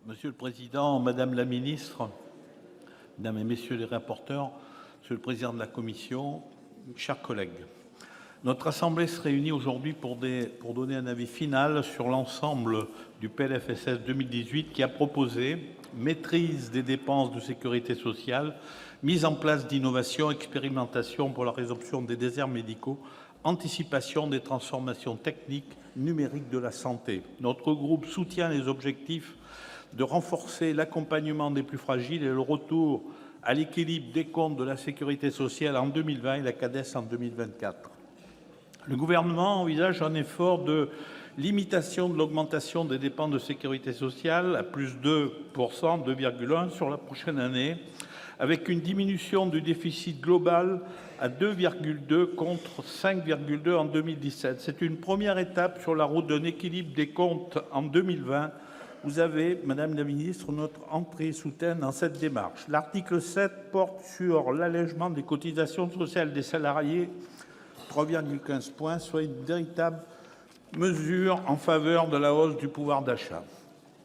Monsieur le Président, Madame la Ministre, Mesdames et Messieurs les rapporteurs, Monsieur le Président de la Commission, chers collègues, notre Assemblée se réunit aujourd'hui pour donner un avis final sur l'ensemble du PLFSS 2018 qui a proposé maîtrise des dépenses de sécurité sociale, mise en place d'innovations, expérimentation pour la résorption des déserts médicaux, anticipation des transformations techniques numériques de la santé. Notre groupe soutient les objectifs de renforcer l'accompagnement des plus fragiles et le retour à l'équilibre des comptes de la sécurité sociale en 2020 et la CADES en 2024. Le gouvernement envisage un effort de limitation de l'augmentation des dépenses de sécurité sociale à plus 2%, 2,1% sur la prochaine année, avec une diminution du déficit global à 2,2 contre 5,2 en 2017. C'est une première étape sur la route d'un équilibre des comptes en 2020. Vous avez, Madame la Ministre, notre entrée soutien dans cette démarche. L'article 7 porte sur l'allègement des cotisations sociales des salariés, 3,15 points, soit une véritable mesure en faveur de la hausse du pouvoir d'achat.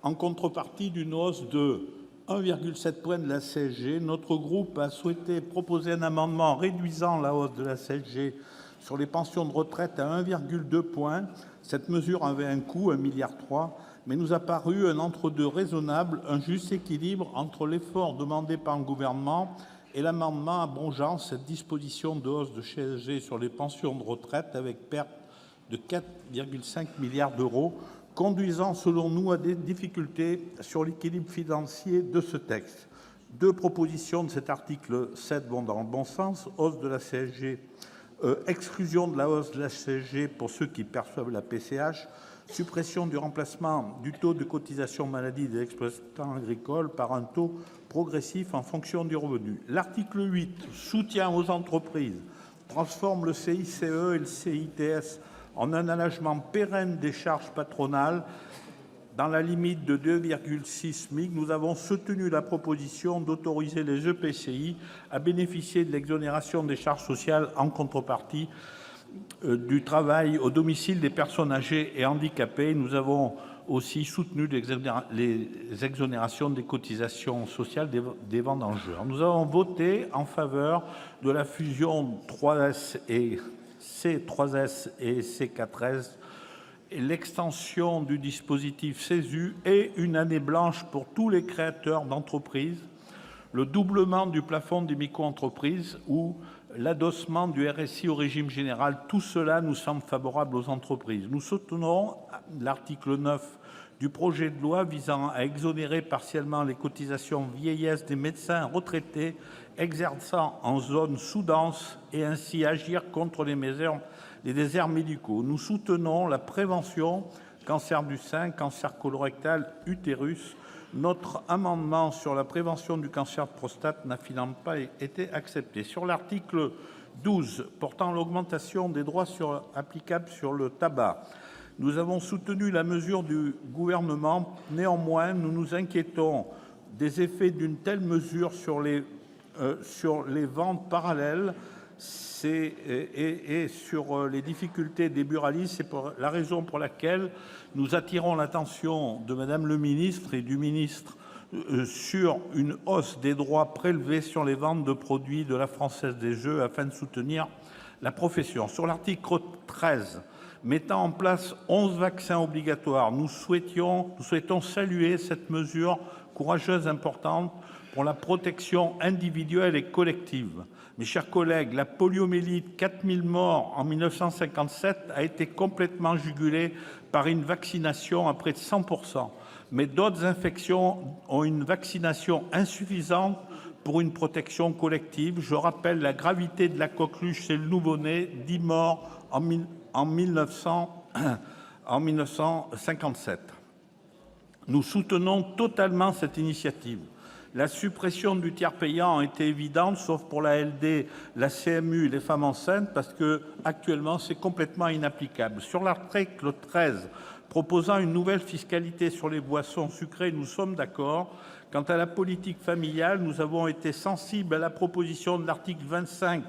En contrepartie d'une hausse de 1,7 point de la CSG, notre groupe a souhaité proposer un amendement réduisant la hausse de la CSG sur les pensions de retraite à 1,2 point. Cette mesure avait un coût, 1,3 milliard, mais nous a paru un entre-deux raisonnable, un juste équilibre entre l'effort demandé par le gouvernement et l'amendement abrogeant cette disposition de hausse de CSG sur les pensions de retraite avec perte de 4,5 milliards d'euros, conduisant selon nous à des difficultés sur l'équilibre financier de ce texte. Deux propositions de cet article 7 vont dans le bon sens. Hausse de la CSG, exclusion de la hausse de la CSG pour ceux qui perçoivent la PCH, suppression du remplacement du taux de cotisation maladie des exploitants agricoles par un taux progressif en fonction du revenu. L'article 8, soutien aux entreprises, transforme le CICE et le CITS en un allègement pérenne des charges patronales dans la limite de 2,6 SMIC. Nous avons soutenu la proposition d'autoriser les EPCI à bénéficier de l'exonération des charges sociales en contrepartie du travail au domicile des personnes âgées et handicapées. Nous avons aussi soutenu les exonérations des cotisations sociales des vendangeurs. Nous avons voté en faveur de la fusion 3S et C3S et C4S, et l'extension du dispositif CESU et une année blanche pour tous les créateurs d'entreprises, le doublement du plafond des micro-entreprises ou l'adossement du RSI au régime général. Tout cela nous semble favorable aux entreprises. Nous soutenons l'article 9 du projet de loi visant à exonérer partiellement les cotisations vieillesse des médecins retraités exerçant en zone sous-dense et ainsi agir contre les déserts médicaux. Nous soutenons la prévention cancer du sein, cancer colorectal, utérus. Notre amendement sur la prévention du cancer de prostate n'a finalement pas été accepté. Sur l'article 12 portant l'augmentation des droits applicables sur le tabac, nous avons soutenu la mesure du gouvernement. Néanmoins, nous nous inquiétons des effets d'une telle mesure sur les ventes parallèles et sur les difficultés des buralistes. C'est la raison pour laquelle nous attirons l'attention de Madame le ministre et du ministre sur une hausse des droits prélevés sur les ventes de produits de la Française des Jeux afin de soutenir la profession. Sur l'article 13, mettant en place 11 vaccins obligatoires, nous souhaitons saluer cette mesure courageuse et importante pour la protection individuelle et collective. Mes chers collègues, la poliomyélite, 4000 morts en 1957, a été complètement jugulée par une vaccination à près de 100%. Mais d'autres infections ont une vaccination insuffisante pour une protection collective. Je rappelle la gravité de la coqueluche chez le nouveau-né, 10 morts en 1957. Nous soutenons totalement cette initiative. La suppression du tiers payant a été évidente, sauf pour la LD, la CMU et les femmes enceintes, parce qu'actuellement, c'est complètement inapplicable. Sur l'article 13, proposant une nouvelle fiscalité sur les boissons sucrées, nous sommes d'accord. Quant à la politique familiale, nous avons été sensibles à la proposition de l'article 25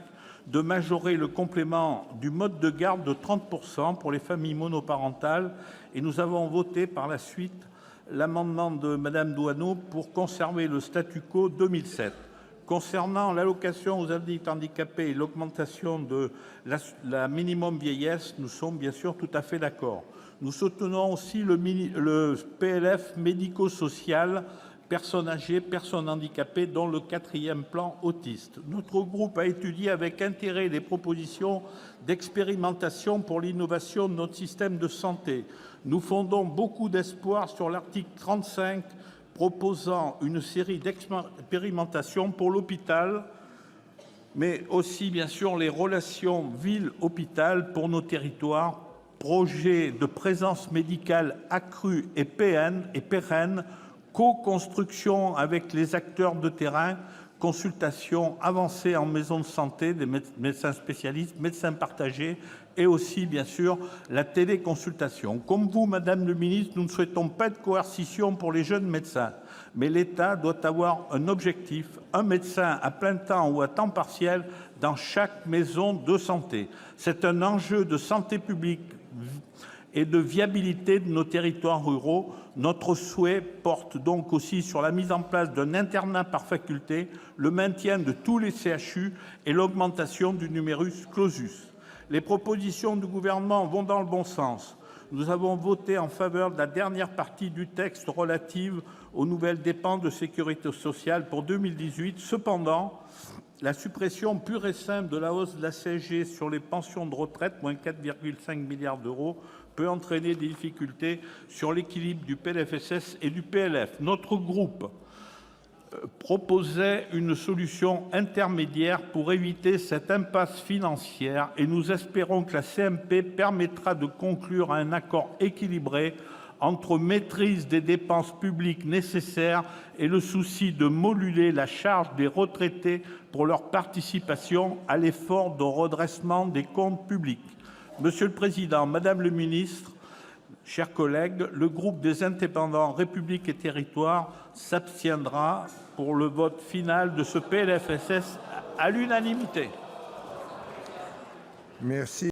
de majorer le complément du mode de garde de 30% pour les familles monoparentales, et nous avons voté par la suite l'amendement de Mme Doineau pour conserver le statu quo 2007. Concernant l'allocation aux adultes handicapés et l'augmentation de la minimum vieillesse, nous sommes bien sûr tout à fait d'accord. Nous soutenons aussi le PLF médico-social, personnes âgées, personnes handicapées, dont le 4e plan autiste. Notre groupe a étudié avec intérêt les propositions d'expérimentation pour l'innovation de notre système de santé. Nous fondons beaucoup d'espoir sur l'article 35, proposant une série d'expérimentations pour l'hôpital, mais aussi, bien sûr, les relations ville-hôpital pour nos territoires, projet de présence médicale accrue et pérenne, co-construction avec les acteurs de terrain, consultation avancée en maison de santé des médecins spécialistes, médecins partagés et aussi, bien sûr, la téléconsultation. Comme vous, Madame le ministre, nous ne souhaitons pas de coercition pour les jeunes médecins, mais l'État doit avoir un objectif, un médecin à plein temps ou à temps partiel dans chaque maison de santé. C'est un enjeu de santé publique et de viabilité de nos territoires ruraux. Notre souhait porte donc aussi sur la mise en place d'un internat par faculté, le maintien de tous les CHU et l'augmentation du numerus clausus. Les propositions du Gouvernement vont dans le bon sens. Nous avons voté en faveur de la dernière partie du texte relative aux nouvelles dépenses de sécurité sociale pour 2018. Cependant, la suppression pure et simple de la hausse de la CSG sur les pensions de retraite, moins 4,5 milliards d'euros, peut entraîner des difficultés sur l'équilibre du PLFSS et du PLF. Notre groupe proposait une solution intermédiaire pour éviter cette impasse financière et nous espérons que la CMP permettra de conclure un accord équilibré entre maîtrise des dépenses publiques nécessaires et le souci de moduler la charge des retraités pour leur participation à l'effort de redressement des comptes publics. Monsieur le Président, Madame le Ministre, chers collègues, le groupe des Indépendants, République et Territoires s'abstiendra pour le vote final de ce PLFSS à l'unanimité. Merci.